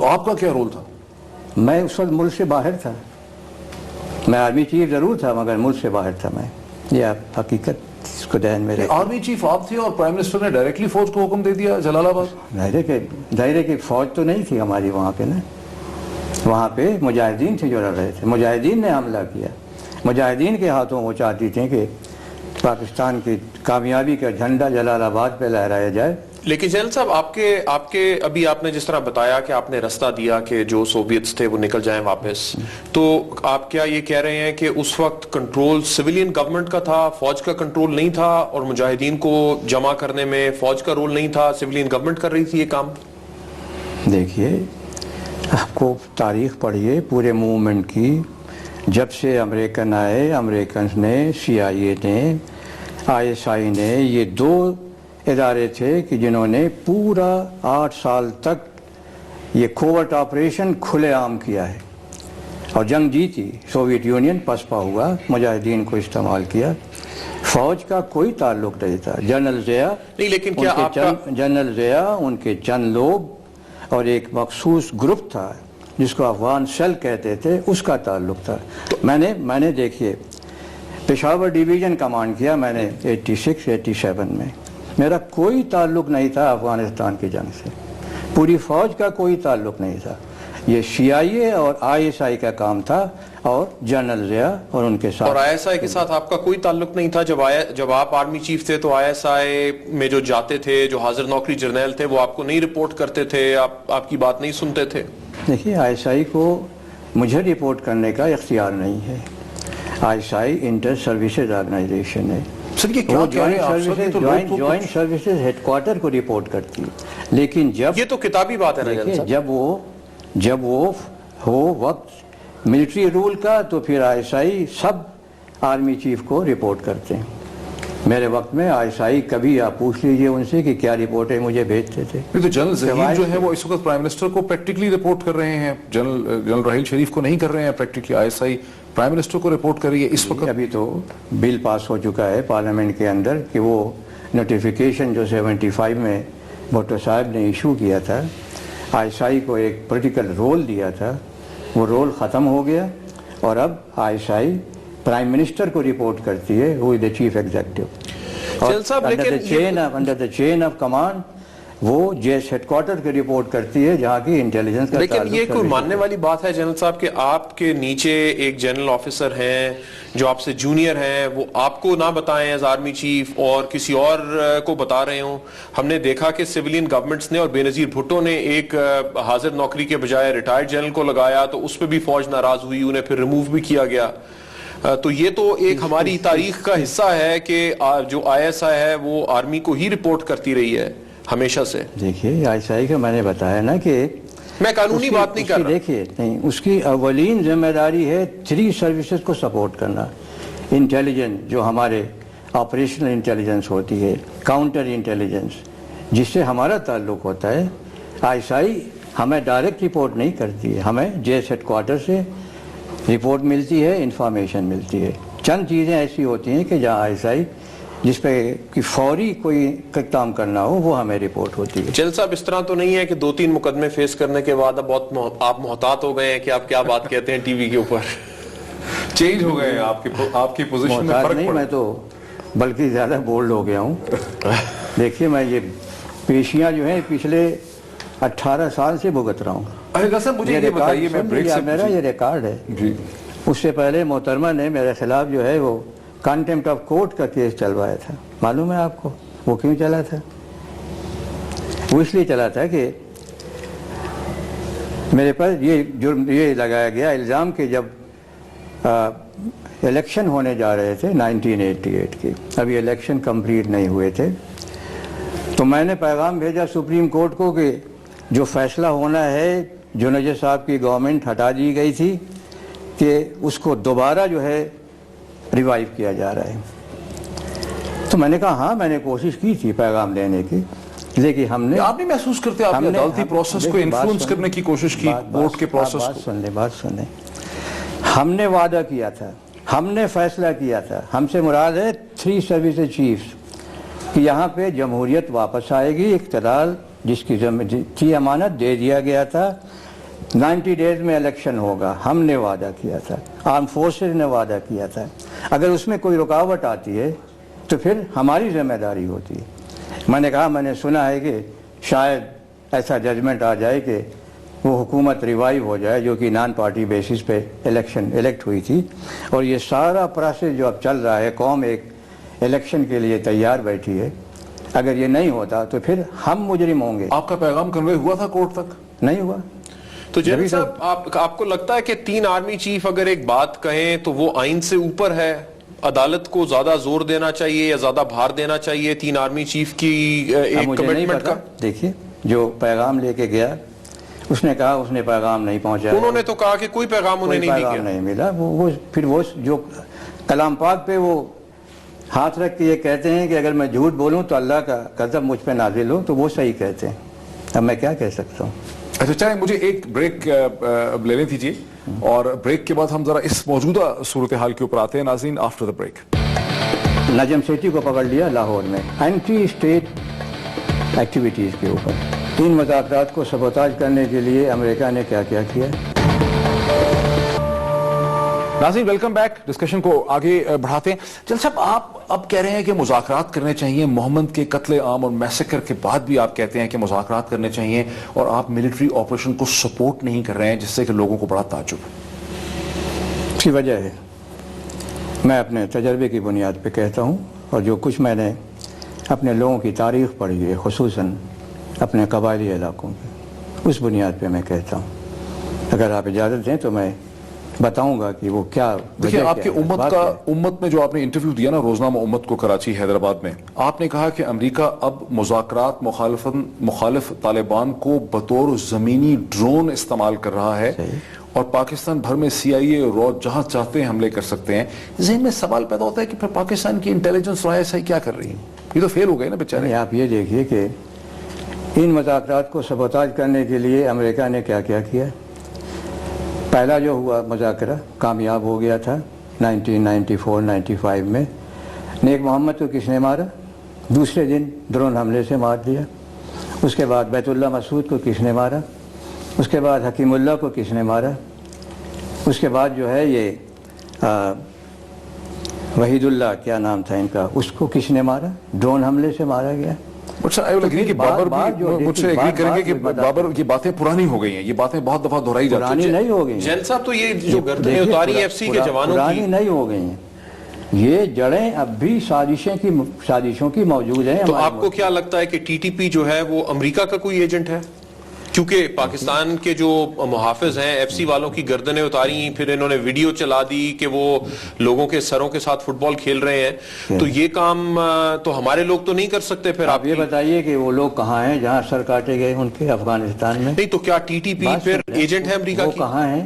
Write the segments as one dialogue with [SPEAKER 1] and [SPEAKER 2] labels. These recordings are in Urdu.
[SPEAKER 1] تو آپ کا کیا رول تھا؟
[SPEAKER 2] میں اس وقت ملک سے باہر تھا. میں آرمی چیف ضرور تھا مگر ملک سے باہر تھا میں. یہ حقیقت اس کو ذہن میں رکھیں.
[SPEAKER 1] آرمی چیف آپ تھے اور پرائم منسٹر نے ڈائریکٹلی فوج کو حکم دے دیا جلال آباد؟
[SPEAKER 2] ظاہر ہے کہ فوج تو نہیں تھی ہماری وہاں پہ نا. وہاں پہ مجاہدین تھے جو لڑ رہے تھے. مجاہدین نے حملہ کیا. مجاہدین کے ہاتھوں وہ چاہتی تھیں کہ پاکستان کی کامیابی کا جھنڈا جلال آباد پہ لہرایا جائے.
[SPEAKER 3] لیکن جنرل صاحب آپ کے ابھی آپ نے جس طرح بتایا کہ آپ نے رستہ دیا کہ جو سوویتس تھے وہ نکل جائیں واپس، تو آپ کیا یہ کہہ رہے ہیں کہ اس وقت کنٹرول سویلین گورنمنٹ کا تھا، فوج کا کنٹرول نہیں تھا، اور مجاہدین کو جمع کرنے میں فوج کا رول نہیں تھا، سویلین گورنمنٹ کر رہی تھی یہ کام؟
[SPEAKER 2] دیکھیے آپ کو تاریخ پڑھیے پورے موومنٹ کی. جب سے امریکن آئے، امریکنز نے، سی آئی اے نے، آئی ایس آئی نے، یہ 2 ادارے تھے کہ جنہوں نے پورا 8 سال تک یہ کوورٹ آپریشن کھلے عام کیا ہے اور جنگ جیتی. سوویت یونین پسپا ہوا، مجاہدین کو استعمال کیا. فوج کا کوئی تعلق نہیں تھا. جنرل ضیاء
[SPEAKER 3] نہیں، لیکن کیا آپ کا
[SPEAKER 2] جنرل ضیاء، ان کے چند لوگ اور ایک مخصوص گروپ تھا جس کو افغان سیل کہتے تھے، اس کا تعلق تھا. میں نے دیکھیے پشاور ڈویژن کمانڈ کیا میں نے 86-87 میں. میرا کوئی تعلق نہیں تھا افغانستان کی جنگ سے. پوری فوج کا کوئی تعلق نہیں تھا. یہ سی آئی اے اور آئی ایس آئی کا کام تھا اور جنرل ضیاء اور ان کے ساتھ.
[SPEAKER 3] اور آئی ایس آئی کے ساتھ آپ کا کوئی تعلق نہیں تھا؟ جب آپ آرمی چیف تھے تو آئی ایس آئی میں جو جاتے تھے، جو حاضر نوکری جرنیل تھے، وہ آپ کو نہیں رپورٹ کرتے تھے؟ آپ کی بات نہیں سنتے تھے؟
[SPEAKER 2] دیکھیے آئی ایس آئی کو مجھے رپورٹ کرنے کا اختیار نہیں ہے. I S I inter services organisation ہے.
[SPEAKER 1] سر یہ کیا
[SPEAKER 2] جوائنٹ سروسز ہیڈ کوارٹر کو رپورٹ کرتی ہے. لیکن
[SPEAKER 3] یہ تو کتابی بات ہے نا،
[SPEAKER 2] جب وہ ہو وقت ملٹری رول کا تو پھر آئی ایس آئی سب آرمی چیف کو رپورٹ کرتے ہیں. میرے وقت میں آئی ایس آئی کبھی آپ پوچھ لیجئے ان سے کہ کیا رپورٹیں مجھے بھیجتے تھے.
[SPEAKER 1] تو جنرل ظہیر جو ہے وہ اس وقت پرائم منسٹر کو پریکٹیکلی رپورٹ کر رہے ہیں، جنرل راحیل شریف کو نہیں کر رہے ہیں practically. I S I prime minister کو رپورٹ کر رہی ہے اس وقت.
[SPEAKER 2] ابھی تو بل پاس ہو چکا ہے پارلیمنٹ کے اندر کہ وہ نوٹیفیکیشن جو 75 میں بھٹو صاحب نے ایشو کیا تھا، آئی ایس آئی کو ایک پولیٹیکل رول دیا تھا، وہ رول ختم ہو گیا اور اب I S I prime minister کو رپورٹ کرتی ہے، who is the chief executive. Under the chain of command وہ جیس ہیڈ کوارٹر کی رپورٹ کرتی ہے جہاں کی انٹیلیجنس کا.
[SPEAKER 3] لیکن یہ کوئی ماننے والی بات ہے جنرل صاحب کہ آپ کے نیچے ایک جنرل آفیسر ہیں جو آپ سے جونیئر ہیں، وہ آپ کو نہ بتائیں ایز آرمی چیف اور کسی اور کو بتا رہے ہوں؟ ہم نے دیکھا کہ سویلین گورنمنٹس نے اور بے نظیر بھٹو نے ایک حاضر نوکری کے بجائے ریٹائرڈ جنرل کو لگایا تو اس پہ بھی فوج ناراض ہوئی، انہیں پھر ریموو بھی کیا گیا. تو یہ تو ایک ہماری تاریخ کا حصہ ہے کہ جو آئی ایس آئی ہے وہ آرمی کو ہی رپورٹ کرتی رہی ہے ہمیشہ سے.
[SPEAKER 2] دیکھیے آئی ایس آئی کا میں نے بتایا نا کہ
[SPEAKER 3] میں قانونی بات نہیں کر رہا.
[SPEAKER 2] دیکھیے نہیں، اس کی اولین ذمہ داری ہے 3 سروسز کو سپورٹ کرنا. انٹیلیجنس جو ہمارے آپریشنل انٹیلیجنس ہوتی ہے، کاؤنٹر انٹیلیجنس جس سے ہمارا تعلق ہوتا ہے. آئی ایس آئی ہمیں ڈائریکٹ رپورٹ نہیں کرتی ہے، ہمیں جیس ہیڈ کوارٹر سے رپورٹ ملتی ہے، انفارمیشن ملتی ہے. چند چیزیں ایسی ہوتی ہیں کہ جہاں آئی ایس آئی جس پہ کہ فوری کوئی کام کرنا ہو وہ ہمیں رپورٹ ہوتی ہے.
[SPEAKER 3] جنرل صاحب اس طرح تو نہیں ہے کہ 2-3 مقدمے فیس کرنے کے بعد اب بہت آپ محتاط ہو گئے ہیں کہ آپ کیا بات کہتے ہیں ٹی وی کے اوپر؟
[SPEAKER 1] چینج ہو گئے ہیں آپ کی پوزیشن میں فرق
[SPEAKER 2] نہیں، میں تو بلکہ زیادہ بولڈ ہو گیا ہوں. دیکھیے میں یہ پیشیاں جو ہیں پچھلے 18 سال سے بھگت رہا ہوں.
[SPEAKER 1] مجھے یہ بتائیے،
[SPEAKER 2] میرا یہ ریکارڈ ہے. اس سے پہلے محترمہ نے میرے خلاف جو ہے وہ کنٹیمپٹ آف کورٹ کا کیس چلوایا تھا. معلوم ہے آپ کو وہ کیوں چلا تھا؟ وہ اس لیے چلا تھا کہ میرے پر یہ لگایا گیا الزام کہ جب الیکشن ہونے جا رہے تھے 1988 کے، ابھی الیکشن کمپلیٹ نہیں ہوئے تھے، تو میں نے پیغام بھیجا سپریم کورٹ کو کہ جو فیصلہ ہونا ہے جونیجر صاحب کی گورنمنٹ ہٹا دی گئی تھی کہ اس کو دوبارہ جو ہے ریوائیو کیا جا رہا ہے. تو میں نے کہا ہاں میں نے کوشش کی تھی پیغام دینے کی، لیکن ہم نے
[SPEAKER 1] آپ نہیں محسوس کرتے آپ نے عدالتی پروسیس کو انفلوئنس کرنے کی کوشش کی، کورٹ کے پروسیس کو؟
[SPEAKER 2] بات سنیں، ہم نے وعدہ کیا تھا، ہم نے فیصلہ کیا تھا، ہم سے مراد ہے 3 سروسز چیفز کہ یہاں پہ جمہوریت واپس آئے گی، اقتدار جس کی تھی امانت دے دیا گیا تھا 90 ڈیز میں الیکشن ہوگا، ہم نے وعدہ کیا تھا، آرم فورسز نے وعدہ کیا تھا، اگر اس میں کوئی رکاوٹ آتی ہے تو پھر ہماری ذمہ داری ہوتی ہے۔ میں نے کہا میں نے سنا ہے کہ شاید ایسا ججمنٹ آ جائے کہ وہ حکومت ریوائیو ہو جائے جو کہ نان پارٹی بیسس پہ الیکٹ ہوئی تھی، اور یہ سارا پروسیس جو اب چل رہا ہے، قوم ایک الیکشن کے لیے تیار بیٹھی ہے، اگر یہ نہیں ہوتا تو پھر ہم مجرم ہوں گے۔
[SPEAKER 1] آپ کا پیغام کنوے ہوا تھا کورٹ تک؟
[SPEAKER 2] نہیں ہوا۔
[SPEAKER 3] تو جنرل صاحب آپ کو لگتا ہے کہ 3 آرمی چیف اگر ایک بات کہیں تو وہ آئین سے اوپر ہے؟ عدالت کو زیادہ زور دینا چاہیے یا زیادہ بھار دینا چاہیے 3 آرمی چیف کی ایک کمٹمنٹ کا؟
[SPEAKER 2] دیکھیے جو پیغام لے کے گیا اس نے کہا اس نے پیغام نہیں پہنچایا،
[SPEAKER 3] انہوں نے تو کہا کہ کوئی پیغام انہیں نہیں
[SPEAKER 2] ملا۔ پھر وہ جو کلام پاک پہ وہ ہاتھ رکھ کے یہ کہتے ہیں کہ اگر میں جھوٹ بولوں تو اللہ کا غضب مجھ پہ نازل ہو، تو وہ صحیح کہتے ہیں، اب میں کیا کہہ سکتا ہوں۔
[SPEAKER 1] اچھا چاہے مجھے ایک بریک لینے دیجیے، اور بریک کے بعد ہم ذرا اس موجودہ صورتحال کے اوپر آتے ہیں۔ ناظرین، after the break.
[SPEAKER 2] Najam Sethi کو پکڑ لیا لاہور میں اینٹی اسٹیٹ ایکٹیویٹیز کے اوپر۔ 3 مذاکرات کو سبوتاج کرنے کے لیے امریکہ نے کیا کیا کیا۔
[SPEAKER 1] ناظرین ویلکم بیک، ڈسکشن کو آگے بڑھاتے ہیں۔ جل صاحب، آپ اب کہہ رہے ہیں کہ مذاکرات کرنے چاہیے، محمد کے قتل عام اور میسیکر کے بعد بھی آپ کہتے ہیں کہ مذاکرات کرنے چاہیے، اور آپ ملٹری آپریشن کو سپورٹ نہیں کر رہے ہیں، جس سے کہ لوگوں کو بڑا تعجب ہے۔
[SPEAKER 2] اس کی وجہ ہے میں اپنے تجربے کی بنیاد پہ کہتا ہوں، اور جو کچھ میں نے اپنے لوگوں کی تاریخ پڑھی ہے، خصوصاً اپنے قبائلی علاقوں کی، اس بنیاد پہ میں کہتا ہوں۔ اگر آپ اجازت دیں تو میں بتاؤں گا کہ وہ کیا۔
[SPEAKER 1] دیکھیں، آپ کے امت میں جو آپ نے انٹرویو دیا نا روزنامہ امت کو کراچی حیدرآباد میں، آپ نے کہا کہ امریکہ اب مذاکرات مخالف طالبان کو بطور زمینی ڈرون استعمال کر رہا ہے، اور پاکستان بھر میں CIA اور رو جہاں چاہتے ہیں حملے کر سکتے ہیں۔ ذہن میں سوال پیدا ہوتا ہے کہ پھر پاکستان کی انٹیلیجنس اور ISI کیا کر رہی ہے؟ یہ تو فیل ہو گئے نا بیچارے۔
[SPEAKER 2] آپ یہ دیکھیے کہ ان مذاکرات کو سبوتاج کرنے کے لیے امریکہ نے کیا کیا کیا۔ پہلا جو ہوا مذاکرہ کامیاب ہو گیا تھا 1994-95 میں، نیک محمد کو کس نے مارا؟ دوسرے دن ڈرون حملے سے مار دیا۔ اس کے بعد بیت اللہ مسعود کو کس نے مارا؟ اس کے بعد حکیم اللہ کو کس نے مارا؟ اس کے بعد جو ہے یہ وحید اللہ کیا نام تھا ان کا، اس کو کس نے مارا؟ ڈرون حملے سے مارا گیا۔
[SPEAKER 1] بابر مجھ سے ایگری کریں گے کہ بابر کی باتیں پرانی ہو گئی ہیں، یہ باتیں بہت دفعہ دہرائی جاتی ہیں۔
[SPEAKER 2] پرانی نہیں ہو گئی
[SPEAKER 3] جین صاحب، تو یہ جو گردنیں اتاری FC کے جوانوں کی،
[SPEAKER 2] پرانی نہیں ہو گئی ہیں، یہ جڑیں اب بھی سازشوں کی موجود ہیں۔
[SPEAKER 3] تو آپ کو کیا لگتا ہے کہ TTP جو ہے وہ امریکہ کا کوئی ایجنٹ ہے؟ کیونکہ پاکستان کے جو محافظ ہیں FC والوں کی گردنیں اتاری، پھر انہوں نے ویڈیو چلا دی کہ وہ لوگوں کے سروں کے ساتھ فٹ بال کھیل رہے ہیں، تو یہ کام تو ہمارے لوگ تو نہیں کر سکتے۔ پھر
[SPEAKER 2] آپ یہ بتائیے کہ وہ لوگ کہاں ہیں جہاں سر کاٹے گئے ان کے افغانستان میں؟
[SPEAKER 3] نہیں تو کیا TTP پھر ایجنٹ ہے امریکہ کی؟
[SPEAKER 2] وہ کہاں ہیں؟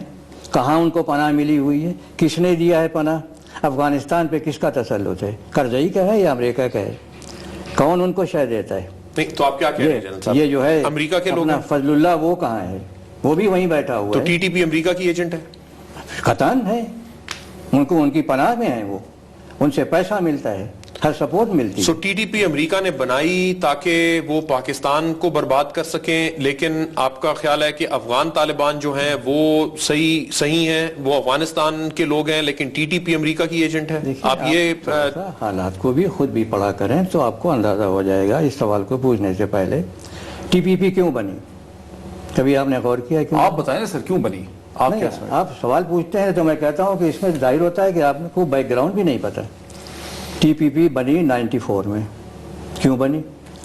[SPEAKER 2] کہاں ان کو پناہ ملی ہوئی ہے؟ کس نے دیا ہے پناہ؟ افغانستان پہ کس کا تسلط ہے؟ کرزئی کا ہے یا امریکہ کا ہے؟ کون ان کو شے دیتا ہے؟
[SPEAKER 3] نہیں تو آپ کیا کہہ رہے ہیں؟
[SPEAKER 2] یہ جو ہے
[SPEAKER 3] امریکہ کے لوگ،
[SPEAKER 2] فضل اللہ وہ کہاں ہے؟ وہ بھی وہیں بیٹھا ہوا ہے۔
[SPEAKER 3] تو TTP امریکہ کی ایجنٹ ہے؟
[SPEAKER 2] قطعاً ہے، ان کی پناہ میں ہیں، وہ ان سے پیسہ ملتا ہے، ہر سپورٹ ملتی ہے۔
[SPEAKER 3] سو TTP امریکہ نے بنائی تاکہ وہ پاکستان کو برباد کر سکیں، لیکن آپ کا خیال ہے کہ افغان طالبان جو ہیں وہ صحیح ہیں، وہ افغانستان کے لوگ ہیں، لیکن TTP امریکہ کی ایجنٹ ہے؟ آپ یہ
[SPEAKER 2] حالات کو بھی خود بھی پڑھا کریں تو آپ کو اندازہ ہو جائے گا اس سوال کو پوچھنے سے پہلے۔ TPP کیوں بنی؟ کبھی آپ نے غور کیا کیوں؟
[SPEAKER 1] آپ بتائیں نا سر، کیوں بنی؟
[SPEAKER 2] آپ سوال پوچھتے ہیں تو میں کہتا ہوں کہ اس میں ظاہر ہوتا ہے کہ آپ کو بیک گراؤنڈ بھی نہیں پتا۔ TPP بنی 94 میں، کیوں بنی؟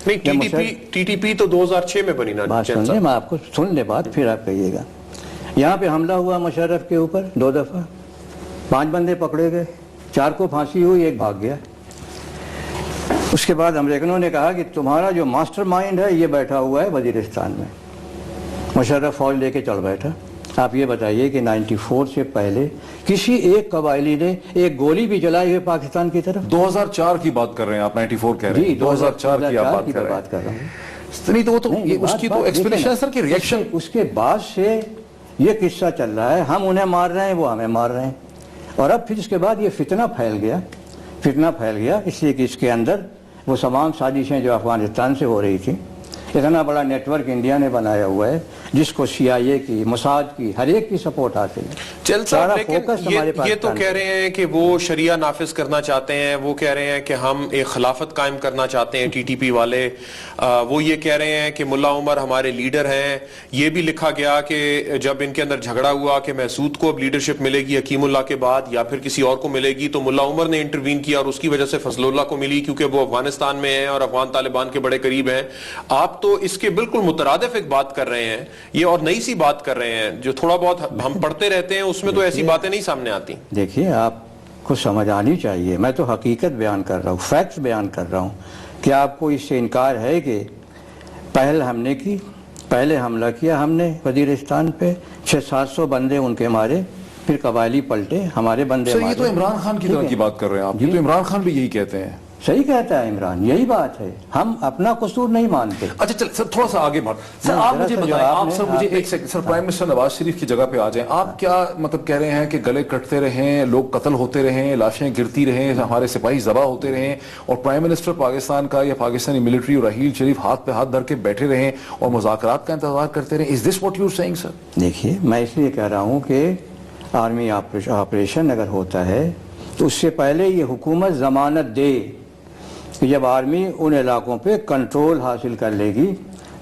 [SPEAKER 3] نہیں، TTP تو 2006 میں بنی نا۔
[SPEAKER 2] بات سننے میں آپ کو سن لے بات، پھر آپ کہیے گا۔ یہاں پہ حملہ ہوا مشرف کے اوپر 2 دفعہ، 5 بندے پکڑے گئے، 4 کو پھانسی ہوئی، 1 بھاگ گیا۔ اس کے بعد امریکنوں نے کہا کہ تمہارا جو ماسٹر مائنڈ ہے یہ بیٹھا ہوا ہے وزیرستان میں۔ مشرف فوج لے کے چل بیٹھا۔ آپ یہ بتائیے کہ 94 سے پہلے کسی ایک قبائلی نے ایک گولی بھی چلائی ہے پاکستان کی طرف؟
[SPEAKER 1] 2004 کی بات کر رہے ہیں آپ، 94 کہہ رہے ہیں، 2004 کی آپ بات کر رہے ہیں۔ نہیں تو وہ تو اس کی تو ایکسپلینیشن ہے سر کہ ریئیکشن۔
[SPEAKER 2] اس کے بعد سے یہ قصہ چل رہا ہے، ہم انہیں مار رہے ہیں، وہ ہمیں مار رہے ہیں، اور اب پھر اس کے بعد یہ فتنہ پھیل گیا اس لیے کہ اس کے اندر وہ تمام سازشیں جو افغانستان سے ہو رہی تھیں اتنا بڑا نیٹ ورک انڈیا نے بنایا ہوا ہے جس کو CIA کی، موساد کی، ہر ایک کی سپورٹ حاصل ہے.
[SPEAKER 3] چل صاحب لیکن یہ تو کہہ رہے ہیں کہ وہ شریعہ نافذ کرنا چاہتے ہیں، وہ کہہ رہے ہیں کہ ہم ایک خلافت قائم کرنا چاہتے ہیں TTP والے، وہ یہ کہہ رہے ہیں کہ ملا عمر ہمارے لیڈر ہیں. یہ بھی لکھا گیا کہ جب ان کے اندر جھگڑا ہوا کہ محسود کو اب لیڈرشپ ملے گی حکیم اللہ کے بعد یا پھر کسی اور کو ملے گی، تو ملا عمر نے انٹروین کیا اور اس کی وجہ سے فضل اللہ کو ملی کیونکہ وہ افغانستان میں ہیں اور افغان طالبان کے بڑے قریب ہیں. آپ تو اس کے بالکل مترادف ایک بات کر رہے ہیں، یہ اور نئی سی بات کر رہے ہیں جو تھوڑا بہت ہم پڑھتے رہتے ہیں اس میں تو ایسی باتیں نہیں سامنے آتی.
[SPEAKER 2] دیکھیے آپ کو سمجھ آنی چاہیے، میں تو حقیقت بیان کر رہا ہوں، فیکٹس بیان کر رہا ہوں. کیا آپ کو اس سے انکار ہے کہ پہل ہم نے کی، پہلے حملہ کیا ہم نے وزیرستان پہ، 600-700 بندے ان کے مارے، پھر قبائلی پلٹے، ہمارے بندے
[SPEAKER 1] سر
[SPEAKER 2] مارے.
[SPEAKER 1] یہ تو عمران خان کی طرح کی بات کر رہے ہیں آپ، یہ تو عمران خان بھی یہی کہتے ہیں.
[SPEAKER 2] صحیح کہتا ہے عمران، یہی بات ہے، ہم اپنا قصور نہیں مانتے.
[SPEAKER 1] اچھا چل سر تھوڑا سا آگے بڑھ سر، آپ مجھے بتائیں، آپ سر مجھے ایک سیکنڈ سر پرائم منسٹر نواز شریف کی جگہ پہ آ جائیں. آپ کیا مطلب کہہ رہے ہیں کہ گلے کٹتے رہیں، لوگ قتل ہوتے رہیں، لاشیں گرتی رہیں، ہمارے سپاہی ذبح ہوتے رہیں اور پرائم منسٹر پاکستان کا یا پاکستانی ملٹری اور راحیل شریف ہاتھ پہ ہاتھ دھر کے بیٹھے رہیں اور مذاکرات کا انتظار کرتے رہیں؟ Is this what you are seeing sir?
[SPEAKER 2] دیکھیے میں اس لیے کہہ رہا ہوں کہ آرمی آپریشن اگر ہوتا ہے تو اس سے پہلے یہ حکومت ضمانت دے کہ جب آرمی ان علاقوں پہ کنٹرول حاصل کر لے گی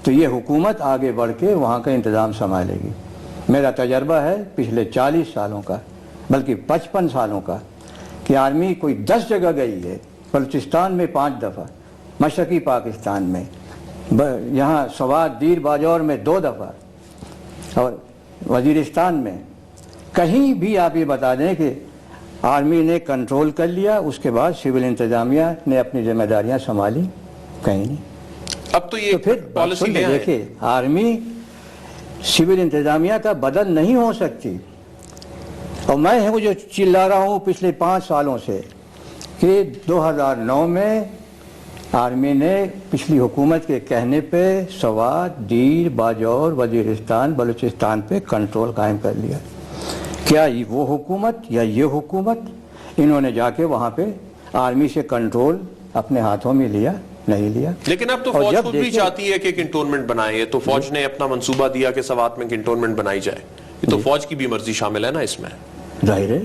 [SPEAKER 2] تو یہ حکومت آگے بڑھ کے وہاں کا انتظام سنبھالے گی. میرا تجربہ ہے پچھلے 40 سالوں کا، بلکہ 55 سالوں کا، کہ آرمی کوئی 10 جگہ گئی ہے. بلوچستان میں 5 دفعہ، مشرقی پاکستان میں، یہاں سوات دیر باجور میں 2 دفعہ، اور وزیرستان میں. کہیں بھی آپ یہ بتا دیں کہ آرمی نے کنٹرول کر لیا اس کے بعد سول انتظامیہ نے اپنی ذمہ داریاں سنبھالی؟ کہیں نہیں.
[SPEAKER 3] اب تو یہ
[SPEAKER 2] پھر
[SPEAKER 3] پالیسی
[SPEAKER 2] دیکھیں، آرمی سول انتظامیہ کا بدل نہیں ہو سکتی. اور میں ہوں جو چلا رہا ہوں پچھلے 5 سالوں سے کہ 2009 میں آرمی نے پچھلی حکومت کے کہنے پہ سوات دیر باجور وزیرستان بلوچستان پہ کنٹرول قائم کر لیا. کیا وہ حکومت یا یہ حکومت انہوں نے جا کے وہاں پہ آرمی سے کنٹرول اپنے ہاتھوں میں لیا؟ نہیں لیا.
[SPEAKER 3] لیکن اب تو فوج خود بھی چاہتی ہے کہ کنٹونمنٹ بنائے، تو فوج نے اپنا منصوبہ دیا کہ سوات میں کنٹونمنٹ بنائی جائے. یہ تو فوج کی بھی مرضی شامل ہے نا اس میں.
[SPEAKER 2] ظاہر ہے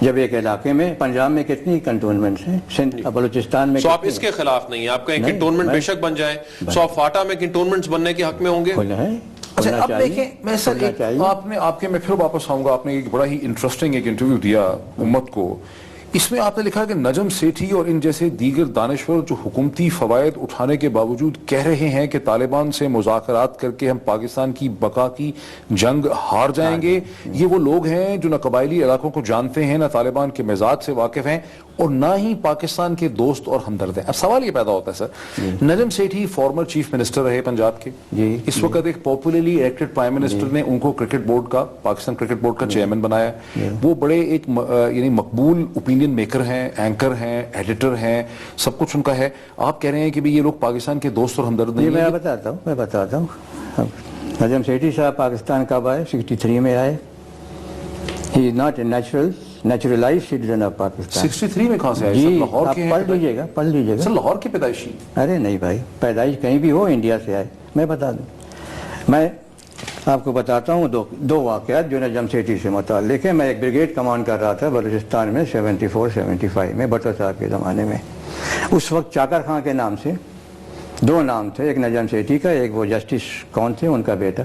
[SPEAKER 2] جب ایک علاقے میں، پنجاب میں کتنی کنٹونمنٹس ہیں، سندھ بلوچستان میں.
[SPEAKER 3] سو آپ اس کے خلاف نہیں ہیں، آپ کہیں کنٹونمنٹ بے شک بن جائے. سو آپ فاٹا میں کنٹونمنٹس بننے کے حق میں ہوں گے؟
[SPEAKER 1] اچھا اب دیکھیں میں سر آپ کے میں پھر واپس آؤں گا. آپ نے ایک بڑا ہی انٹرسٹنگ ایک انٹرویو دیا امت کو، اس میں آپ نے لکھا کہ نجم سیٹھی اور ان جیسے دیگر دانشور جو حکومتی فوائد اٹھانے کے باوجود کہہ رہے ہیں کہ طالبان سے مذاکرات کر کے ہم پاکستان کی بقا کی جنگ ہار جائیں گے. یہ وہ لوگ ہیں جو نہ قبائلی علاقوں کو جانتے ہیں، نہ طالبان کے مزاج سے واقف ہیں اور نہ ہی پاکستان کے دوست اور ہمدرد ہیں. اب سوال یہ پیدا ہوتا ہے سر، Najam Sethi farmer chief minister رہے پنجاب کے، اس وقت ایک پاپولرلی الیکٹڈ پرائم منسٹر نے ان کو کرکٹ بورڈ کا، پاکستان کرکٹ بورڈ کا چیئرمین بنایا. وہ بڑے ایک یعنی مقبول اوپینین میکر ہیں، اینکر ہیں، ایڈیٹر ہیں، سب کچھ ان کا ہے. آپ کہہ رہے ہیں کہ یہ لوگ پاکستان کے دوست اور ہمدرد نہیں ہیں.
[SPEAKER 2] میں بتاتا ہوں. نجم سیٹھی صاحب پاکستان کب آئے؟ 63 میں آئے. He is not a naturalised citizen of Pakistan.
[SPEAKER 1] 63 میں کہاں سے آئے؟
[SPEAKER 2] جی
[SPEAKER 1] لاہور کے ہیں؟
[SPEAKER 2] پڑھ لیجیے گا.
[SPEAKER 1] سر لاہور کی پیدائشی؟
[SPEAKER 2] ارے نہیں بھائی، پیدائش کہیں بھی ہو، انڈیا سے آئے. میں بتا دوں، میں آپ کو بتاتا ہوں دو واقعات جو نجم سیٹھی سے متعلق ہیں. میں ایک بریگیڈ کمانڈ کر رہا تھا بلوچستان میں 74-75 میں، بٹو صاحب کے زمانے میں. اس وقت چاکر خان کے نام سے 2 نام تھے، ایک نجم سیٹھی کا، ایک وہ جسٹس کون تھے ان کا بیٹا،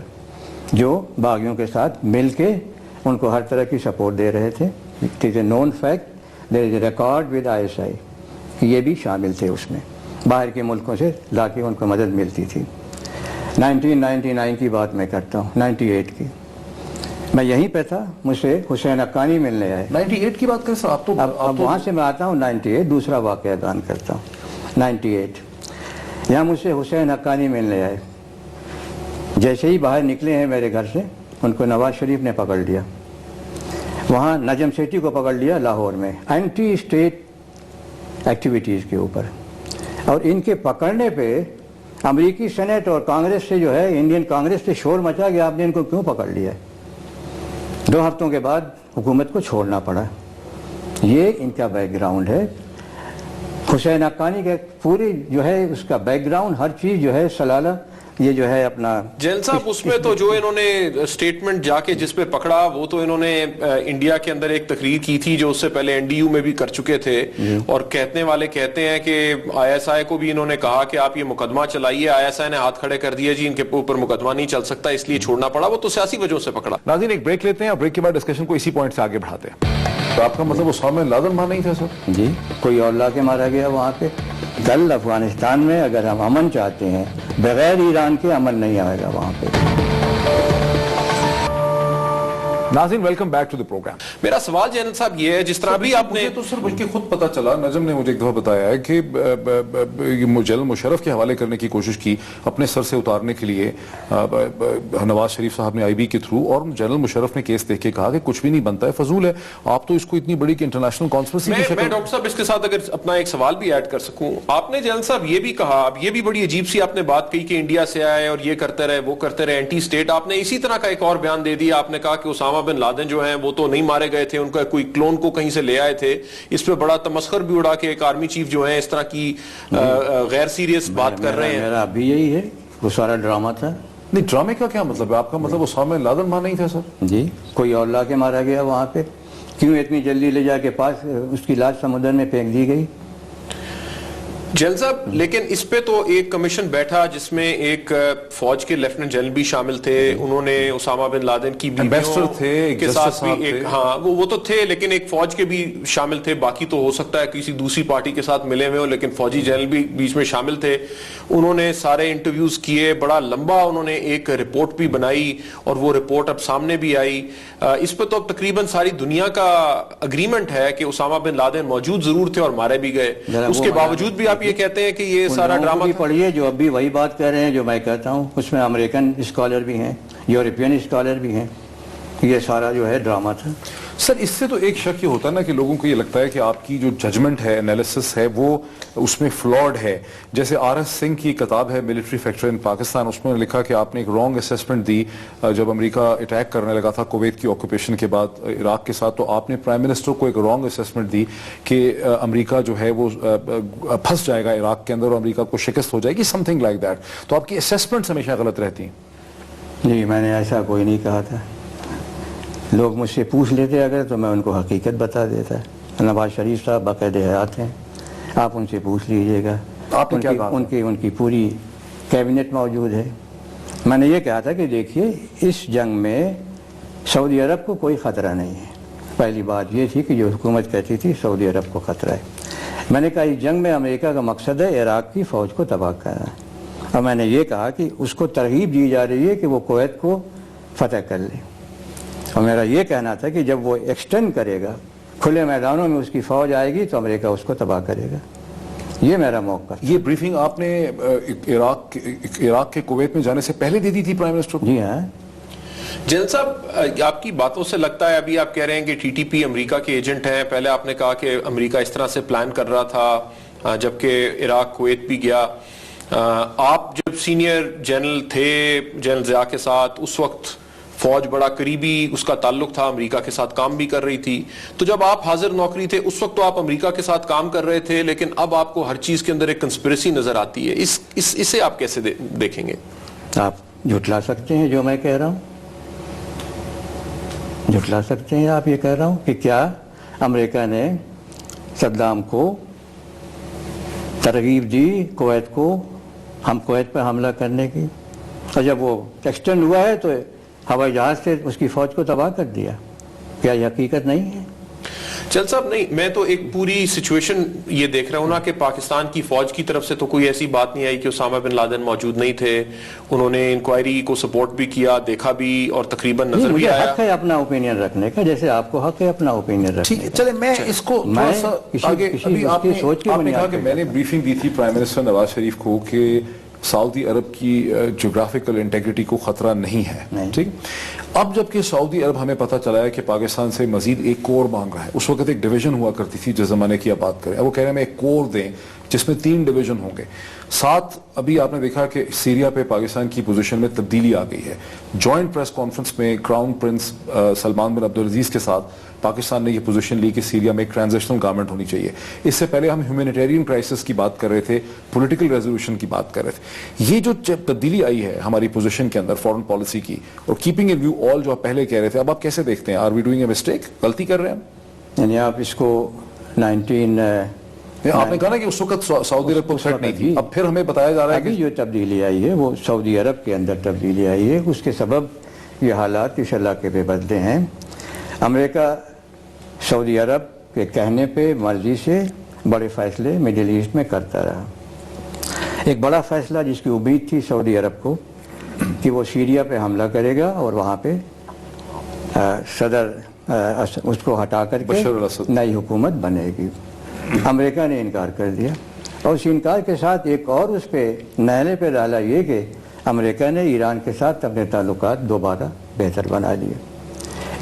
[SPEAKER 2] جو باغیوں کے ساتھ مل کے ان کو ہر طرح کی سپورٹ دے رہے تھے. It is a known fact, there is a record with ISI کہ یہ بھی شامل تھے اس میں. باہر کے ملکوں سے لا کے ان کو مدد ملتی تھی. 1999 کی بات میں کرتا ہوں، 98 کی. میں یہیں پہ تھا، مجھ سے حسین حقانی ملنے آئے.
[SPEAKER 1] 98 کی بات کریں سر آپ تو؟
[SPEAKER 2] اب وہاں سے میں آتا ہوں 98. دوسرا واقعہ بیان کرتا ہوں. 98 یہاں مجھ سے حسین حقانی ملنے آئے. جیسے ہی باہر نکلے ہیں میرے گھر سے، ان کو نواز شریف نے پکڑ لیا. وہاں نجم سیٹھی کو پکڑ لیا لاہور میں اینٹی اسٹیٹ ایکٹیویٹیز کے اوپر. اور ان کے پکڑنے پہ امریکی سینٹ اور کانگریس سے جو ہے، انڈین کانگریس سے شور مچا کہ آپ نے ان کو کیوں پکڑ لیا ہے. 2 ہفتوں کے بعد حکومت کو چھوڑنا پڑا. یہ ان کا بیک گراؤنڈ ہے. حسین حقانی کے پوری جو ہے اس کا بیک گراؤنڈ، ہر چیز جو ہے سلالہ یہ جو ہے اپنا
[SPEAKER 3] جیل صاحب اس میں تو جو انہوں نے سٹیٹمنٹ جا کے جس پہ پکڑا وہ تو انہوں نے انڈیا کے اندر ایک تقریر کی تھی جو اس سے پہلے NDU میں بھی کر چکے تھے، اور کہنے والے کہتے ہیں کہ ISI کو بھی انہوں نے کہا کہ آپ یہ مقدمہ چلائیے، ISI نے ہاتھ کھڑے کر دیا جی ان کے اوپر مقدمہ نہیں چل سکتا اس لیے چھوڑنا پڑا، وہ تو سیاسی وجہوں سے پکڑا۔
[SPEAKER 1] ناظرین ایک بریک لیتے ہیں اور بریک کے بعد ڈسکشن کو اسی پوائنٹ سے آگے بڑھاتے ہیں۔ تو آپ کا مطلب اسامہ بن لادن وہاں نہیں تھا سر؟
[SPEAKER 2] جی کوئی اور لا کے مارا گیا وہاں پہ۔ کل افغانستان میں اگر ہم امن چاہتے ہیں بغیر ایران کے امن نہیں آئے گا وہاں پہ۔
[SPEAKER 1] ناظرین welcome back to the program.
[SPEAKER 3] میرا سوال جنرل صاحب یہ ہے جس طرح بھی آپ نے
[SPEAKER 1] تو سر بلکہ خود پتا چلا، نجم نے مجھے ایک دفعہ بتایا ہے کہ جنرل مشرف کے حوالے کرنے کی کوشش کی اپنے سر سے اتارنے کے لیے نواز شریف صاحب نے IB کے تھرو، اور جنرل مشرف نے کیس دیکھ کے کہا کہ کچھ بھی نہیں بنتا ہے، فضول ہے، آپ تو اس کو اتنی بڑی کہ انٹرنیشنل کانسپریسی کی شکل۔
[SPEAKER 3] میں ڈاکٹر صاحب اس کے ساتھ اگر اپنا ایک سوال بھی ایڈ کر سکوں، آپ نے جنرل صاحب یہ بھی کہا، اب یہ بھی بڑی عجیب سی آپ نے بات کہی کہ انڈیا سے آئے اور یہ کرتے رہے وہ کرتے رہے، اینٹی اسٹیٹ۔ آپ نے اسی طرح کا ایک اور بیان دے دیا، آپ نے کہا کہ اسامہ بن لادن جو ہیں وہ تو نہیں مارے گئے تھے، ان کا کوئی کلون کو کہیں سے لے آئے تھے۔ اس پہ بڑا تمسخر بھی اڑا کے ایک آرمی چیف جو ہیں اس طرح کی غیر سیریس بات کر رہے ہیں۔
[SPEAKER 2] میرا ابھی یہی ہے، وہ سارا ڈرامہ تھا۔
[SPEAKER 1] نہیں ڈرامے کا کیا مطلب ہے؟ آپ کا مطلب اسامہ بن لادن وہاں نہیں تھا سر؟
[SPEAKER 2] جی کوئی اور لا کے مارا گیا وہاں پہ، کیوں اتنی جلدی لے جا کے پاس اس کی لاش سمندر میں پھینک دی گئی؟
[SPEAKER 3] جنرل صاحب لیکن اس پہ تو ایک کمیشن بیٹھا جس میں ایک فوج کے لیفٹیننٹ جنرل بھی شامل تھے، انہوں نے اسامہ بن لادن کی
[SPEAKER 1] ایمبیسڈر تھے
[SPEAKER 3] کے ساتھ بھی ایک، ہاں وہ تو تھے لیکن ایک فوج کے بھی شامل تھے، باقی تو ہو سکتا ہے کسی دوسری پارٹی کے ساتھ ملے ہوئے ہوں، لیکن فوجی جنرل بھی بیچ میں شامل تھے۔ انہوں نے سارے انٹرویوز کیے، بڑا لمبا انہوں نے ایک رپورٹ بھی بنائی اور وہ رپورٹ اب سامنے بھی آئی۔ اس پہ تو اب تقریباً ساری دنیا کا اگریمنٹ ہے کہ اسامہ بن لادن موجود ضرور تھے اور مارے بھی گئے، اس کے باوجود بھی آپ یہ کہتے ہیں کہ یہ سارا ڈرامہ
[SPEAKER 2] پڑھیے جو ابھی وہی بات کہہ رہے ہیں جو میں کہتا ہوں، اس میں امریکن اسکالر بھی ہیں، یورپین اسکالر بھی ہیں، یہ سارا جو ہے ڈرامہ تھا۔
[SPEAKER 1] سر اس سے تو ایک شک یہ ہوتا ہے نا کہ لوگوں کو یہ لگتا ہے کہ آپ کی جو ججمنٹ ہے، انالیسس ہے، وہ اس میں فلاڈ ہے۔ جیسے RS سنگھ کی کتاب ہے ملٹری فیکٹر ان پاکستان، اس میں لکھا کہ آپ نے ایک رانگ اسیسمنٹ دی جب امریکہ اٹیک کرنے لگا تھا کویت کی آکوپیشن کے بعد عراق کے ساتھ، تو آپ نے پرائم منسٹر کو ایک رانگ اسیسمنٹ دی کہ امریکہ جو ہے وہ پھنس جائے گا عراق کے اندر اور امریکہ کو شکست ہو جائے گی، سم تھنگ لائک دیٹ۔ تو آپ کی اسیسمنٹس ہمیشہ غلط رہتی ہیں۔
[SPEAKER 2] جی میں نے ایسا کوئی نہیں کہا تھا، لوگ مجھ سے پوچھ لیتے اگر تو میں ان کو حقیقت بتا دیتا۔ نواز شریف صاحب باقاعدہ حیات ہیں، آپ ان سے پوچھ لیجئے گا،
[SPEAKER 1] آپ نے کیا کہا؟
[SPEAKER 2] ان کی پوری کیبنٹ موجود ہے۔ میں نے یہ کہا تھا کہ دیکھیے اس جنگ میں سعودی عرب کو کوئی خطرہ نہیں ہے، پہلی بات یہ تھی کہ جو حکومت کہتی تھی سعودی عرب کو خطرہ ہے۔ میں نے کہا اس جنگ میں امریکہ کا مقصد ہے عراق کی فوج کو تباہ کرنا، اور میں نے یہ کہا کہ اس کو ترغیب دی جا رہی ہے کہ وہ کویت کو فتح کر لے، اور میرا یہ کہنا تھا کہ جب وہ ایکسٹینڈ کرے گا کھلے میدانوں میں اس کی فوج آئے گی تو امریکہ اس کو تباہ کرے گا، یہ میرا موقع۔
[SPEAKER 1] یہ بریفنگ آپ نے عراق کے کویت میں جانے سے پہلے دے دی تھی پرائم منسٹر کو؟
[SPEAKER 2] جی ہاں۔
[SPEAKER 3] جنرل صاحب آپ کی باتوں سے لگتا ہے ابھی آپ کہہ رہے ہیں کہ TTP امریکہ کے ایجنٹ ہیں، پہلے آپ نے کہا کہ امریکہ اس طرح سے پلان کر رہا تھا جبکہ عراق کویت بھی گیا۔ آپ جب سینئر جنرل تھے جنرل ضیاء کے ساتھ، اس وقت فوج بڑا قریبی اس کا تعلق تھا، امریکہ کے ساتھ کام بھی کر رہی تھی، تو جب آپ حاضر نوکری تھے اس وقت تو آپ امریکہ کے ساتھ کام کر رہے تھے، لیکن اب آپ کو ہر چیز کے اندر ایک کنسپریسی نظر آتی ہے، اسے آپ کیسے دیکھیں گے؟
[SPEAKER 2] آپ جھٹلا سکتے ہیں جو میں کہہ رہا ہوں، جھٹلا سکتے ہیں آپ یہ کہہ رہا ہوں کہ کیا امریکہ نے صدام کو ترغیب دی کویت کو، ہم کویت پہ حملہ کرنے کی، اور جب وہ ایکسٹینڈ ہوا ہے تو ہوائی جہاز سے اس کی فوج کو تباہ کر دیا؟ کیا یہ حقیقت نہیں ہے؟
[SPEAKER 3] جنرل صاحب نہیں، میں تو ایک پوری سچویشن یہ دیکھ رہا ہوں نا کہ پاکستان کی فوج کی طرف سے تو کوئی ایسی بات نہیں آئی کہ اسامہ بن لادن موجود نہیں تھے، انہوں نے انکوائری کو سپورٹ بھی کیا، دیکھا بھی اور تقریباً نظر بھی آیا۔
[SPEAKER 2] حق ہے اپنا اوپینین رکھنے کا، جیسے آپ کو حق ہے اپنا اوپینین رکھنے کا۔
[SPEAKER 1] چلے میں اس کو تھوڑا سا آگے، ابھی آپ نے کہا کہ میں نے بریفنگ دی تھی پرائم منسٹر نواز شریف کو کہ سعودی عرب کی جغرافیکل انٹیگریٹی کو خطرہ نہیں ہے، ٹھیک؟ اب جبکہ سعودی عرب ہمیں پتہ چلا ہے کہ پاکستان سے مزید ایک کور مانگ رہا ہے. اس وقت ایک ڈویژن ہوا کرتی تھی جس زمانے کی آپ بات کریں, اب وہ کہہ رہے ہیں ہمیں ایک کور دیں جس میں 3 ڈویژن ہوں گے. ساتھ ابھی آپ نے دیکھا کہ سیریا پہ پاکستان کی پوزیشن میں تبدیلی آ گئی ہے. جوائنٹ پریس کانفرنس میں کراؤن پرنس سلمان بن عبدالعزیز کے ساتھ پاکستان نے یہ پوزیشن لی کہ سیریا میں ایک ٹرانزیشنل گورنمنٹ ہونی چاہیے. اس سے پہلے ہم ہیومینیٹیرین کرائسس کی بات کر رہے تھے, پولیٹیکل ریزولوشن کی بات کر رہے تھے. یہ جو تبدیلی آئی ہے ہماری پوزیشن کے اندر فورن پالیسی کی, اور کیپنگ ان ویو آل جو آپ پہلے کہہ رہے تھے, اب آپ کیسے دیکھتے ہیں؟ Are we doing a mistake? غلطی کر رہے ہیں ہم؟
[SPEAKER 2] یعنی آپ اس کو
[SPEAKER 1] آپ نے کہا نا کہ اس وقت سعودی عرب کو تھریٹ نہیں تھی, اب پھر ہمیں بتایا جا رہا ہے
[SPEAKER 2] ابھی جو تبدیلی آئی ہے وہ سعودی عرب کے اندر تبدیلی آئی ہے. اس کے سبب یہ حالات اس علاقے پہ بدلے ہیں. امریکہ سعودی عرب کے کہنے پہ مرضی سے بڑے فیصلے مڈل ایسٹ میں کرتا رہا. ایک بڑا فیصلہ جس کی امید تھی سعودی عرب کو کہ وہ سیریا پہ حملہ کرے گا اور وہاں پہ صدر اس کو ہٹا کر کے نئی حکومت بنے گی. امریکہ نے انکار کر دیا, اور اس انکار کے ساتھ ایک اور اس پہ نہلے پہ ڈالا یہ کہ امریکہ نے ایران کے ساتھ اپنے تعلقات دوبارہ بہتر بنا لیے.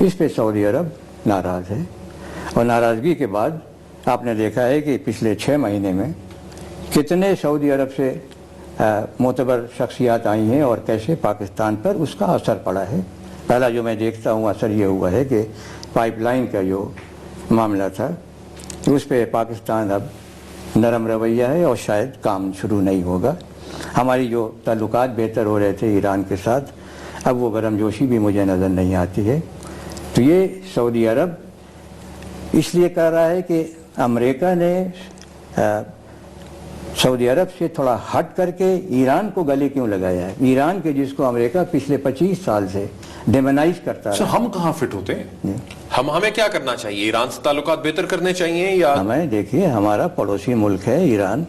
[SPEAKER 2] اس پہ سعودی عرب ناراض ہے, اور ناراضگی کے بعد آپ نے دیکھا ہے کہ پچھلے 6 مہینے میں کتنے سعودی عرب سے معتبر شخصیات آئی ہیں اور کیسے پاکستان پر اس کا اثر پڑا ہے. پہلا جو میں دیکھتا ہوں اثر یہ ہوا ہے کہ پائپ لائن کا جو معاملہ تھا اس پہ پاکستان اب نرم رویہ ہے اور شاید کام شروع نہیں ہوگا. ہماری جو تعلقات بہتر ہو رہے تھے ایران کے ساتھ, اب وہ گرم جوشی بھی مجھے نظر نہیں آتی ہے. تو یہ سعودی عرب اس لیے کر رہا ہے کہ امریکہ نے سعودی عرب سے تھوڑا ہٹ کر کے ایران کو گلے کیوں لگایا ہے. ایران کے جس کو امریکہ پچھلے 25 سال سے ڈیمونائز کرتا ہے.
[SPEAKER 3] ہم کہاں فٹ ہوتے ہیں؟ ہمیں کیا کرنا چاہیے؟ ایران سے تعلقات بہتر کرنے چاہیے یا
[SPEAKER 2] ہمیں؟ دیکھیے ہمارا پڑوسی ملک ہے ایران,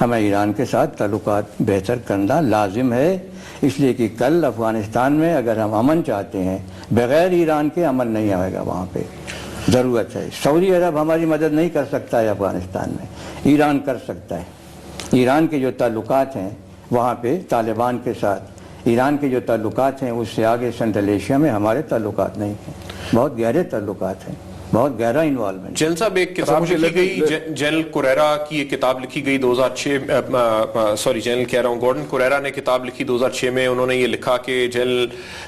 [SPEAKER 2] ہمیں ایران کے ساتھ تعلقات بہتر کرنا لازم ہے. اس لیے کہ کل افغانستان میں اگر ہم امن چاہتے ہیں, بغیر ایران کے امن نہیں آئے گا. وہاں پہ ضرورت ہے. سعودی عرب ہماری مدد نہیں کر سکتا ہے افغانستان میں, ایران کر سکتا ہے. ایران کے جو تعلقات ہیں وہاں پہ طالبان کے ساتھ, ایران کے جو تعلقات ہیں اس سے آگے سینٹرل ایشیا میں ہمارے تعلقات نہیں ہیں. بہت گہرے تعلقات ہیں, بہت گہرا انوالومنٹ.
[SPEAKER 3] جنرل صاحب ایک کتاب لکھی گئی, جنرل کوریرا کی ایک کتاب لکھی گئی 2006 سوری جنرل کہہ رہا ہوں گورڈن کوریرا نے کتاب لکھی 2006 میں. انہوں نے یہ لکھا کہ جنرل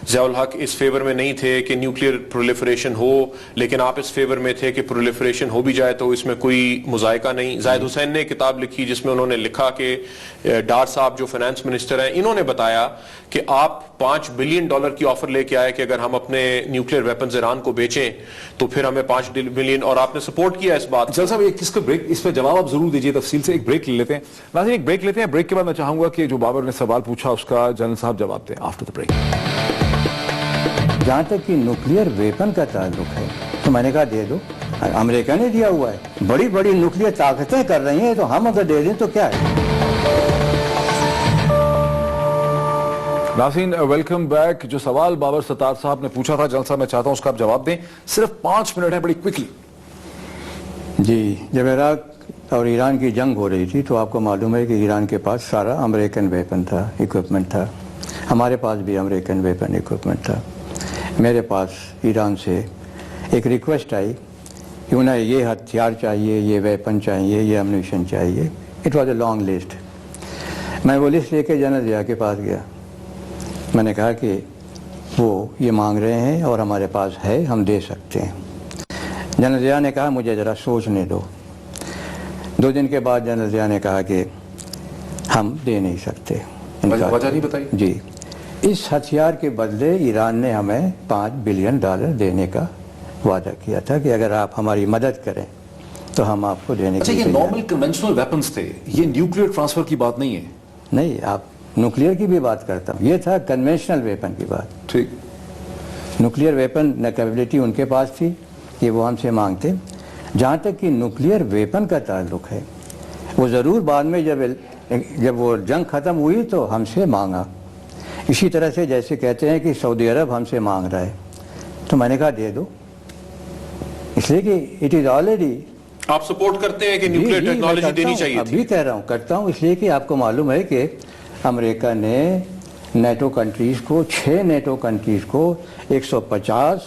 [SPEAKER 3] ضیاء الحق اس فیور میں نہیں تھے کہ نیوکلیئر پرولیفریشن ہو, لیکن آپ اس فیور میں تھے کہ پرولیفریشن ہو بھی جائے تو اس میں کوئی مذائقہ نہیں. زاہد حسین نے کتاب لکھی جس میں انہوں نے لکھا کہ ڈار صاحب جو فائنانس منسٹر ہیں انہوں نے بتایا کہ آپ $5 بلین کی آفر لے کے آئے کہ اگر ہم اپنے نیوکلیئر ویپنز ایران کو بیچیں تو پھر ہمیں $5 بلین, اور آپ نے سپورٹ کیا اس بات.
[SPEAKER 1] چل صاحب ایک اس کا بریک, اس پہ جواب آپ ضرور دیجئے تفصیل سے. ایک بریک لے لیتے ہیں ناظرین, ایک بریک لیتے ہیں. بریک کے بعد میں چاہوں گا کہ جو بابر نے سوال پوچھا اس کا جنرل صاحب جواب دیں آفٹر دی بریک.
[SPEAKER 2] جہاں تک کہ نیوکلیئر ویپن کا تعلق ہے تو میں نے کہا دے دو, امریکہ نے دیا ہوا ہے. بڑی بڑی نیوکلیئر طاقتیں کر رہی ہیں تو ہم اگر دے دیں تو کیا ہے.
[SPEAKER 1] ناظرین ویلکم بیک. جو سوال بابر ستار صاحب نے پوچھا تھا جنرل صاحب میں چاہتا ہوں اس کا آپ جواب دیں. صرف 5 منٹ ہے, بڑی کوئکلی.
[SPEAKER 2] جی, جب عراق اور ایران کی جنگ ہو رہی تھی تو آپ کو معلوم ہے کہ ایران کے پاس سارا امریکن ویپن تھا, اکوپمنٹ تھا. ہمارے پاس بھی امریکن ویپن اکوپمنٹ تھا. میرے پاس ایران سے ایک ریکویسٹ آئی کہ انہیں یہ ہتھیار چاہیے, یہ ویپن چاہیے, یہ امنیشن چاہیے. It was a long list. میں وہ لسٹ لے کے جنرل ضیاء کے پاس گیا. میں نے کہا کہ وہ یہ مانگ رہے ہیں اور ہمارے پاس ہے, ہم دے سکتے ہیں. جنرل ضیاء نے کہا مجھے ذرا سوچنے دو. 2 دن کے بعد جنرل ضیاء نے کہا کہ ہم دے نہیں سکتے.
[SPEAKER 1] وجہ نہیں بتائی.
[SPEAKER 2] جی, اس ہتھیار کے بدلے ایران نے ہمیں $5 بلین دینے کا وعدہ کیا تھا کہ اگر آپ ہماری مدد کریں تو ہم آپ کو دینے
[SPEAKER 1] اچھا, یہ نارمل کنونشنل ویپنز تھے, یہ نیوکلیئر ٹرانسفر کی بات نہیں ہے.
[SPEAKER 2] نہیں, آپ نیوکلیئر کی بھی بات کرتا ہوں, یہ تھا کنونشنل ویپن کی بات.
[SPEAKER 1] ٹھیک,
[SPEAKER 2] نیوکلیئر ویپن کیپیبلٹی ان کے پاس تھی کہ وہ ہم سے مانگتے. جہاں تک کہ نیوکلیئر ویپن کا تعلق ہے وہ ضرور بعد میں جب وہ جنگ ختم ہوئی تو ہم سے مانگا. اسی طرح سے جیسے کہتے ہیں کہ سعودی عرب ہم سے مانگ رہا ہے تو میں نے کہا دے دو, اس لیے کہ اٹ از آلریڈی.
[SPEAKER 3] آپ سپورٹ کرتے ہیں کہ نیوکلیئر ٹیکنالوجی دینی چاہیے؟
[SPEAKER 2] ابھی کہہ رہا ہوں, کرتا ہوں, اس لیے کہ آپ کو معلوم ہے کہ امریکہ نے نیٹو کنٹریز کو 6 نیٹو کنٹریز کو 150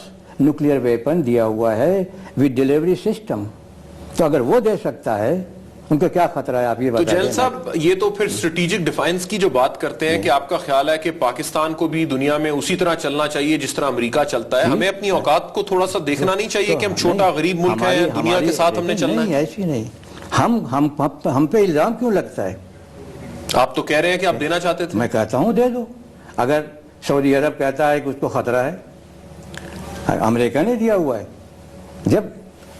[SPEAKER 2] نیوکلیئر ویپن دیا ہوا ہے ود ڈیلیوری سسٹم. تو اگر وہ دے سکتا ہے ان کو کیا خطرہ ہے, آپ یہ بتا دیں.
[SPEAKER 3] تو جیل صاحب یہ تو پھر اسٹریٹجک ڈیفینس کی جو بات کرتے ہیں کہ آپ کا خیال ہے کہ پاکستان کو بھی دنیا میں اسی طرح چلنا چاہیے جس طرح امریکہ چلتا ہے, ہمیں اپنی اوقات کو تھوڑا سا دیکھنا نہیں چاہیے کہ ہم چھوٹا غریب ملک ہے, دنیا کے ساتھ ہم نے چلنا ہے؟
[SPEAKER 2] ایسی نہیں. ہم پہ الزام کیوں لگتا ہے؟
[SPEAKER 3] آپ تو کہہ رہے ہیں کہ آپ دینا چاہتے تھے.
[SPEAKER 2] میں کہتا ہوں دے دو. اگر سعودی عرب کہتا ہے کہ اس کو خطرہ ہے, امریکہ نے دیا ہوا ہے. جب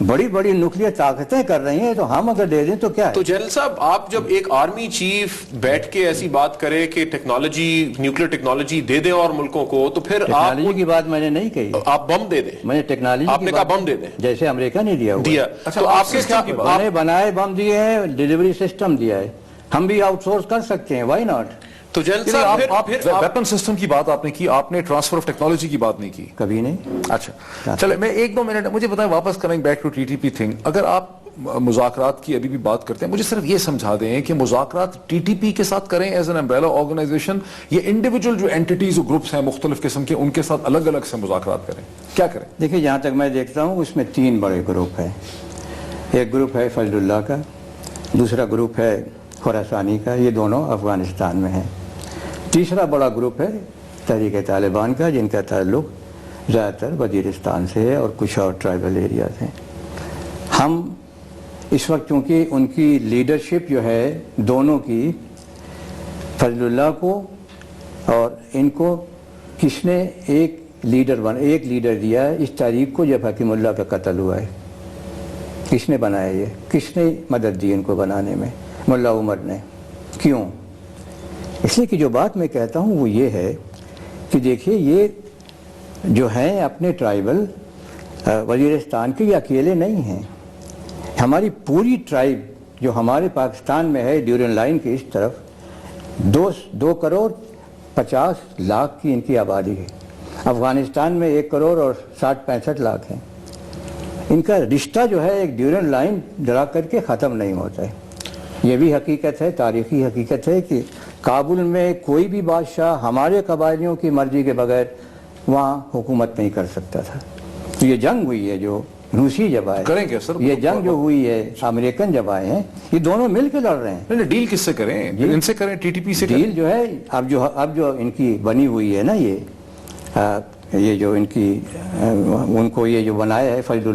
[SPEAKER 2] بڑی بڑی نیوکلیئر طاقتیں کر رہی ہیں تو ہم اگر دے دیں تو کیا ہے؟
[SPEAKER 3] تو جنرل صاحب آپ جب ایک آرمی چیف بیٹھ کے ایسی بات کرے کہ ٹیکنالوجی, نیوکلیئر ٹیکنالوجی دے دیں اور ملکوں کو, تو پھر آپ
[SPEAKER 2] ٹیکنالوجی کی بات میں نے نہیں کہی.
[SPEAKER 3] آپ بم دے دیں.
[SPEAKER 2] میں نے ٹیکنالوجی
[SPEAKER 3] آپ نے کہا بم دے دیں
[SPEAKER 2] جیسے امریکہ نے دیا ہوا.
[SPEAKER 3] تو آپ کے کیا
[SPEAKER 2] ہم نے بنائے بم دیے ہیں, ڈیلیوری سسٹم دیا ہے, ہم بھی آؤٹ سورس کر سکتے ہیں, وائی ناٹ.
[SPEAKER 3] تو جنرل صاحب
[SPEAKER 1] آپ ویپن سسٹم کی بات آپ نے کی, آپ نے ٹرانسفر آف ٹیکنالوجی کی بات نہیں کی.
[SPEAKER 2] کبھی نہیں.
[SPEAKER 1] اچھا چلے میں 1-2 منٹ مجھے بتائیں, واپس کریں back to T T P thing. اگر آپ مذاکرات کی ابھی بھی بات کرتے ہیں, مجھے صرف یہ سمجھا دیں کہ مذاکرات ٹی ٹی پی کے ساتھ کریں ایز این امبریلا آرگنائزیشن, یہ انڈیویجول جو اینٹیز اور گروپس ہیں مختلف قسم کے ان کے ساتھ الگ الگ سے مذاکرات کریں, کیا کریں؟
[SPEAKER 2] دیکھیں جہاں تک میں دیکھتا ہوں اس میں 3 بڑے گروپ ہیں. ایک گروپ ہے فضل اللہ کا, دوسرا گروپ ہے خراسانی کا, یہ دونوں افغانستان میں ہیں. تیسرا بڑا گروپ ہے تحریک طالبان کا, جن کا تعلق زیادہ تر وزیرستان سے ہے اور کچھ اور ٹرائبل ایریاز ہیں. ہم اس وقت چونکہ ان کی لیڈرشپ جو ہے دونوں کی, فضل اللہ کو اور ان کو کس نے ایک لیڈر دیا ہے اس تاریخ کو جب حکیم اللہ کا قتل ہوا ہے. کس نے بنایا یہ, کس نے مدد دی ان کو بنانے میں؟ ملا عمر نے. کیوں؟ اس لیے کہ جو بات میں کہتا ہوں وہ یہ ہے کہ دیکھیے یہ جو ہیں اپنے ٹرائبل وزیرستان کے یہ اکیلے نہیں ہیں. ہماری پوری ٹرائب جو ہمارے پاکستان میں ہے ڈیورن لائن کے اس طرف 2 کروڑ 50 لاکھ کی ان کی آبادی ہے. افغانستان میں 1 کروڑ اور 60-65 لاکھ ہیں. ان کا رشتہ جو ہے ایک ڈیورن لائن ڈرا کر کے ختم نہیں ہوتا ہے. یہ بھی حقیقت ہے, تاریخی حقیقت ہے کہ کابل میں کوئی بھی بادشاہ ہمارے قبائلیوں کی مرضی کے بغیر وہاں حکومت نہیں کر سکتا تھا. تو یہ جنگ ہوئی ہے جو روسی جب آئے,
[SPEAKER 1] کریں گے سر
[SPEAKER 2] یہ جنگ جو ہوئی ہے امریکن جب آئے ہیں, یہ دونوں مل کے لڑ رہے ہیں.
[SPEAKER 1] نہیں ڈیل کس سے کریں؟ ان سے کریں, ٹی ٹی پی سے.
[SPEAKER 2] ڈیل جو ہے اب جو ان کی بنی ہوئی ہے نا, یہ جو ان کو یہ جو بنایا ہے فضل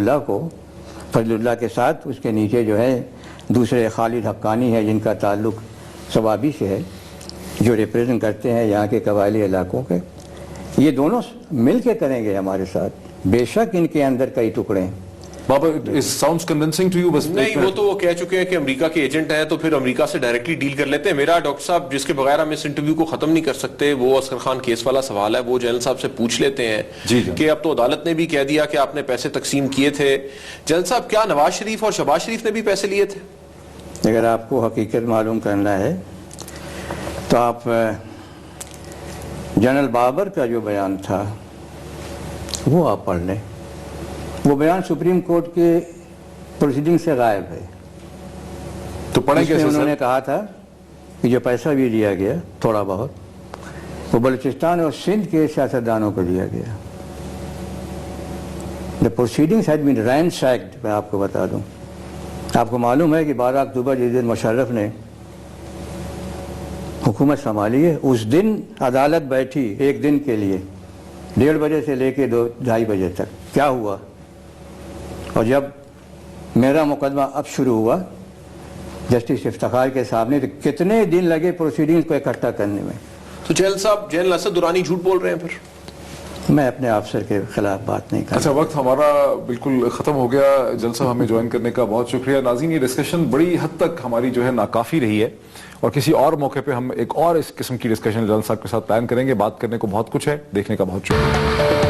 [SPEAKER 2] اللہ کے ساتھ اس کے نیچے جو ہے دوسرے خالد حقانی ہے جن کا تعلق سوابی سے ہے, جو ریپریزنٹ کرتے ہیں یہاں کے قبائلی علاقوں کے. یہ دونوں مل کے کریں گے ہمارے ساتھ. بے شک ان کے اندر کئی ٹکڑے ہیں.
[SPEAKER 1] بابا it sounds convincing to you, بس
[SPEAKER 3] نہیں, وہ تو وہ کہہ چکے ہیں کہ امریکہ کے ایجنٹ ہیں تو پھر امریکہ سے ڈائریکٹلی ڈیل کر لیتے ہیں. میرا ڈاکٹر صاحب جس کے بغیر ہم اس انٹرویو کو ختم نہیں کر سکتے وہ اصغر خان کیس والا سوال ہے, وہ جنرل صاحب سے پوچھ لیتے ہیں کہ اب تو عدالت نے بھی کہہ دیا کہ آپ نے پیسے تقسیم کیے تھے. جنرل صاحب کیا نواز شریف اور شہباز شریف نے بھی پیسے لیے تھے؟
[SPEAKER 2] اگر آپ کو حقیقت معلوم کرنا ہے تو آپ جنرل بابر کا جو بیان تھا وہ آپ پڑھ لیں. وہ بیان سپریم کورٹ کے پروسیڈنگ سے غائب ہے.
[SPEAKER 1] تو پڑھیں کیسے؟
[SPEAKER 2] انہوں نے کہا تھا کہ جو پیسہ بھی دیا گیا تھوڑا بہت وہ بلوچستان اور سندھ کے سیاستدانوں کو دیا گیا. The proceedings had been ransacked. میں آپ کو بتا دوں, آپ کو معلوم ہے کہ 12 اکتوبر جس دن مشرف نے حکومت سنبھالی ہے اس دن عدالت بیٹھی 1 دن کے لیے 1:30 بجے سے لے کے 2-2:30 بجے تک. کیا ہوا؟ اور جب میرا مقدمہ اب شروع ہوا جسٹس افتخار کے سامنے تو کتنے دن لگے پروسیڈنگز کو اکٹھا کرنے میں.
[SPEAKER 3] تو جنرل صاحب جنرل اسد درانی جھوٹ بول رہے ہیں پھر؟
[SPEAKER 2] میں اپنے افسر کے خلاف بات نہیں کرتا.
[SPEAKER 1] اچھا وقت ہمارا بالکل ختم ہو گیا. جنرل صاحب ہمیں جوائن کرنے کا بہت شکریہ. ناظرین یہ ڈسکشن بڑی حد تک ہماری جو ہے ناکافی رہی ہے اور کسی اور موقع پہ ہم ایک اور اس قسم کی ڈسکشن جنرل صاحب کے ساتھ پلان کریں گے. بات کرنے کو بہت کچھ ہے, دیکھنے کا بہت شکریہ.